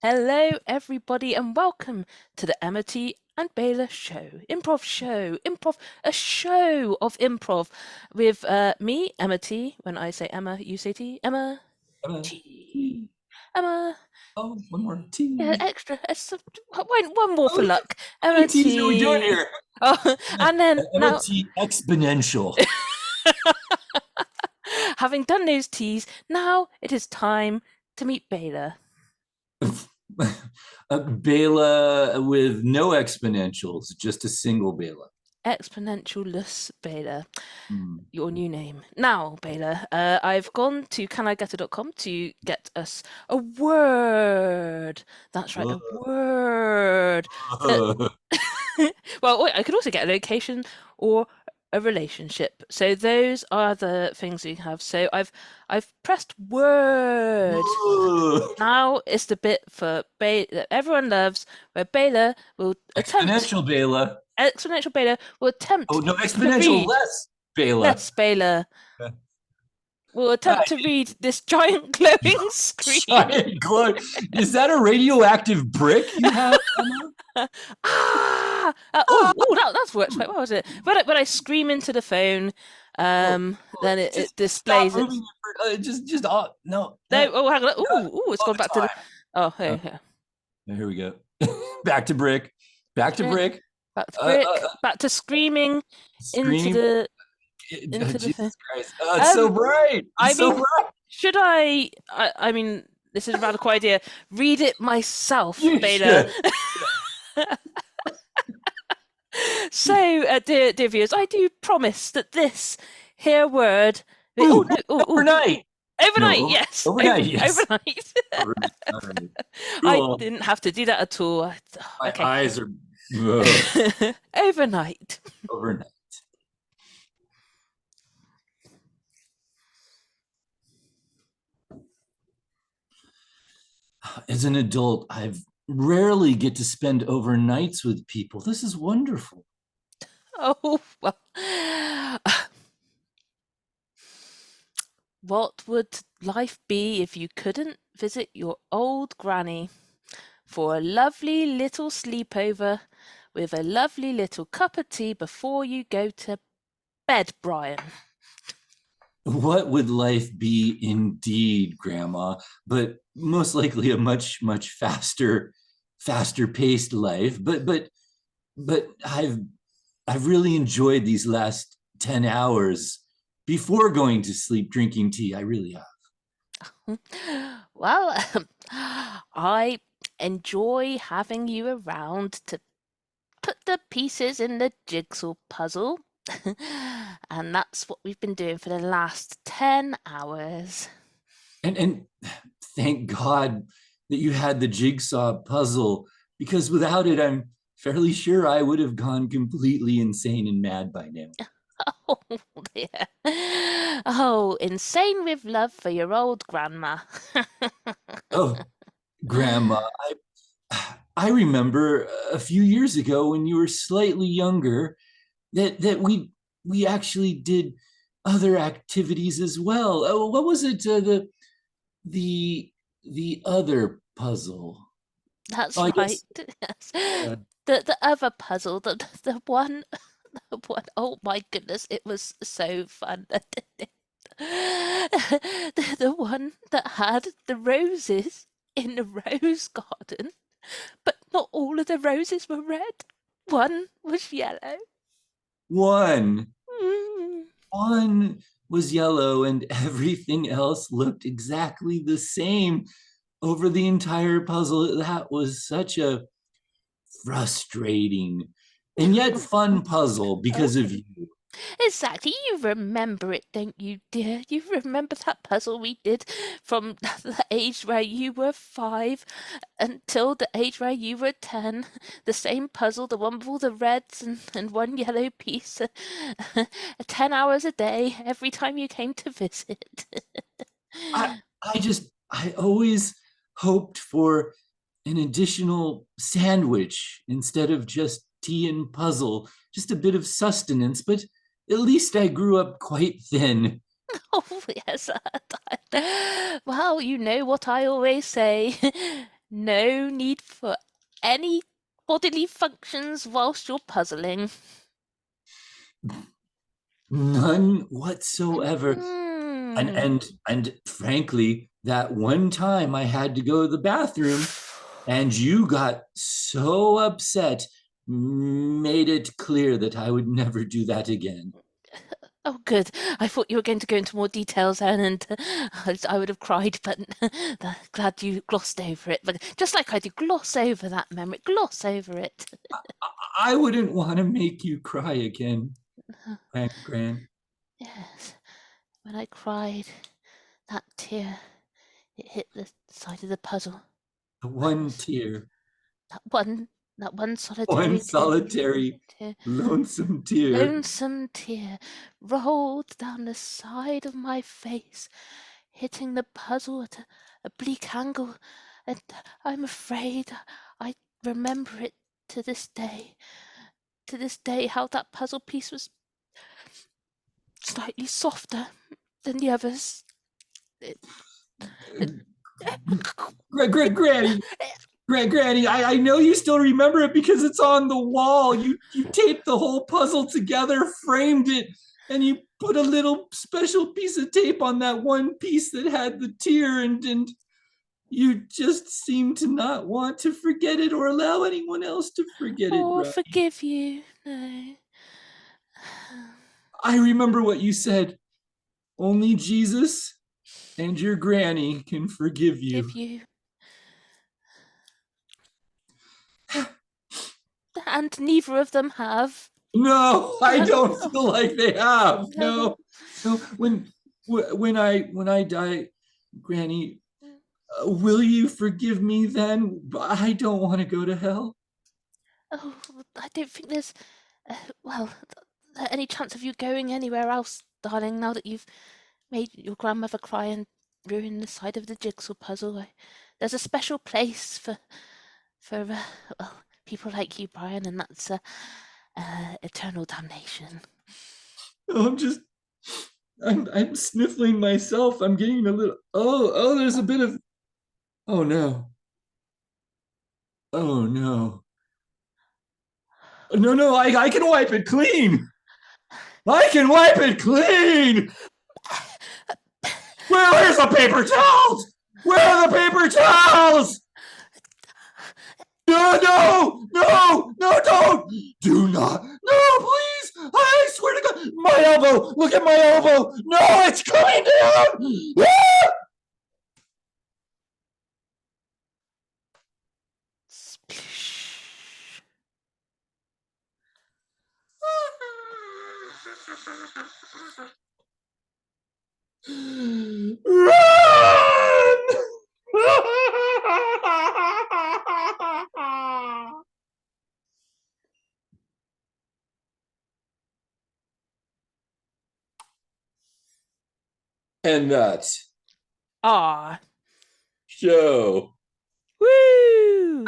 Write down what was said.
Hello, everybody, and welcome to the Amity and Bela show, a show of improv with me, Emma T. When I say Emma, you say T. Emma Emma T. T. Emma. Oh, one more Yeah, T. extra. One more for Oh, luck. how many Emma T's are we doing T. here? Oh, and then Emma now, T exponential. having done those T's, now it is time to meet Bela. Bela with no exponentials, just a single Bela. Exponential-less Bela. Hmm. Your new name. Now, Bela, I've gone to canigetter.com to get us a word. That's right, a word. That, well, wait, I could also get a location or a relationship. So those are the things we have. So I've pressed word. Now it's the bit for that everyone loves, where Bela will attempt Exponential Bela. exponential Bela will Oh attempt no, to exponential read less Bela. less Bela. We'll Ah, attempt to read this giant glowing screen. giant glow. Is that a radioactive brick you have, Emma? That's worked quite well, was it? When I scream into the phone, Oh, then it just stop displays it. moving it. Just no, No, not oh, hang on. not It's all gone the back to the. time. Oh, Uh, hey, yeah. here we go. Back to brick. Back to brick. Back to Uh, uh, brick. uh, Back to screaming into scream. the Jesus phone. Christ. Oh, it's so Um, bright. I It's so mean, bright. should I mean, this is a radical idea. Read it myself, You Beta. should. So, dear viewers, I do promise that this here word. Oh Ooh, no! Oh, overnight. No, overnight. Yes, overnight. Yes. overnight. Overnight. All right. I Cool. didn't have to do that at all. My Okay, eyes are ugh, overnight. overnight. As an adult, I've rarely get to spend overnights with people. This is wonderful. Oh well. What would life be if you couldn't visit your old granny for a lovely little sleepover with a lovely little cup of tea before you go to bed, Brian? What would life be indeed, Grandma? But most likely a much faster paced life. But I've really enjoyed these last 10 hours before going to sleep drinking tea. I really have. Well, I enjoy having you around to put the pieces in the jigsaw puzzle. And that's what we've been doing for the last 10 hours. And thank God that you had the jigsaw puzzle, because without it, I'm fairly sure I would have gone completely insane and mad by now. Oh, dear. Oh, insane with love for your old grandma. Oh, Grandma, I remember a few years ago when you were slightly younger that we actually did other activities as well. Oh, what was it? The the other puzzle. Oh, That's I right. guess. Yes. Uh, The other puzzle, the one, the one, oh my goodness, it was so fun. The one that had the roses in the rose garden, but not all of the roses were red. One was yellow. one Mm. one was yellow, and everything else looked exactly the same over the entire puzzle. That was such a frustrating and yet fun puzzle Oh, because of you. exactly. You remember it, don't you, dear? You remember that puzzle we did from the age where you were 5 until the age where you were 10. The same puzzle, the one with all the reds and one yellow piece. 10 hours a day, every time you came to visit. I I always hoped for an additional sandwich instead of just tea and puzzle, just a bit of sustenance, but at least I grew up quite thin. Oh, yes. Well, you know what I always say. No need for any bodily functions whilst you're puzzling. None whatsoever. And Hmm. and and frankly, that one time I had to go to the bathroom and you got so upset, made it clear that I would never do that again. Oh, good. I thought you were going to go into more details, Anne, and I would have cried, but glad you glossed over it. But just like I do, gloss over that memory, gloss over it. I wouldn't want to make you cry again, Gran. Yes, when I cried, that tear, it hit the side of the puzzle. I One was tear, that one, that one one solitary tear, solitary, tear, lonesome tear. lonesome tear rolled down the side of my face, hitting the puzzle at a bleak angle, and I'm afraid I remember it to this day. To this day, how that puzzle piece was slightly softer than the others. It, it, Granny, Granny, I know you still remember it because it's on the wall. You taped the whole puzzle together, framed it, and you put a little special piece of tape on that one piece that had the tear, and you just seem to not want to forget it or allow anyone else to forget it, oh, Granny. forgive you. No. I remember what you said. Only Jesus and your granny can forgive you. Forgive you. And neither of them have. No, I No, don't feel like they have. no. No, no. When I die, Granny, will you forgive me then? I don't want to go to hell. Oh, I don't think there's, well, any chance of you going anywhere else, darling, now that you've made your grandmother cry and ruined the side of the jigsaw puzzle. There's a special place for well, people like you, Brian, and that's eternal damnation. Oh, I'm sniffling myself. I'm getting a little. Oh, there's a bit of. Oh no. Oh no. No, no. I can wipe it clean. I can wipe it clean. Where's the paper towels? Where are the paper towels? No, no, no, no, don't. Do not. No, please. I swear to God. My elbow. Look at my elbow. No, it's coming down. Ah! Run! And that's Ah, show. woo!